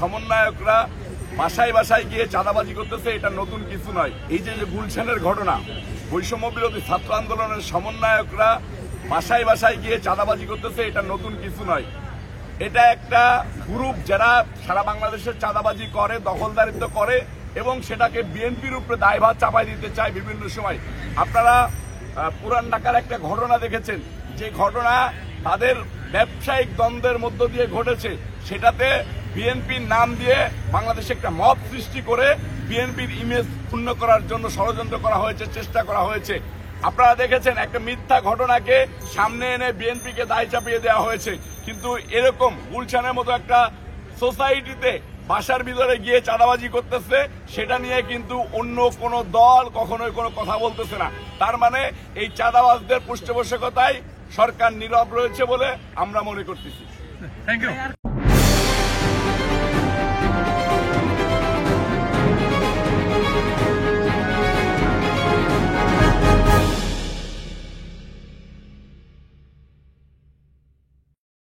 সমন্বয়করা বাসায় বাসায় গিয়ে চাঁদাবাজি করতেছে, এটা নতুন কিছু নয়। এই যে গুলশানের ঘটনা, বৈষম্য বিরোধী ছাত্র আন্দোলনের সমন্বয়করা বাসায় বাসায় গিয়ে চাঁদাবাজি করতেছে, এটা নতুন কিছু নয়। এটা একটা গ্রুপ যারা সারা বাংলাদেশের চাঁদাবাজি করে, দখলদারিত্ব করে এবং সেটাকে বিএনপির উপরে দায়ভার চাপাই দিতে চায় বিভিন্ন সময়। আপনারা পুরান ঢাকার একটা ঘটনা দেখেছেন, যে ঘটনা তাদের ব্যবসায়িক দ্বন্দ্বের মধ্য দিয়ে ঘটেছে। সেটাতে বিএনপির নাম দিয়ে বাংলাদেশে একটা মব সৃষ্টি করে বিএনপির ইমেজ ক্ষুণ্ণ করার জন্য ষড়যন্ত্র করা হয়েছে, চেষ্টা করা হয়েছে। আপনারা দেখেছেন একটা মিথ্যা ঘটনাকে সামনে এনে বিএনপিকে দায় চাপিয়ে দেওয়া হয়েছে। কিন্তু এরকম গুলশানের মতো একটা সোসাইটিতে বাসার ভিতরে গিয়ে চাঁদাবাজি করতেছে, সেটা নিয়ে কিন্তু অন্য কোনো দল কখনোই কোনো কথা বলতেছে না। তার মানে এই চাঁদাবাজদের পৃষ্ঠপোষকতায় সরকার নীরব রয়েছে বলে আমরা মনে করতেছি। Thank you.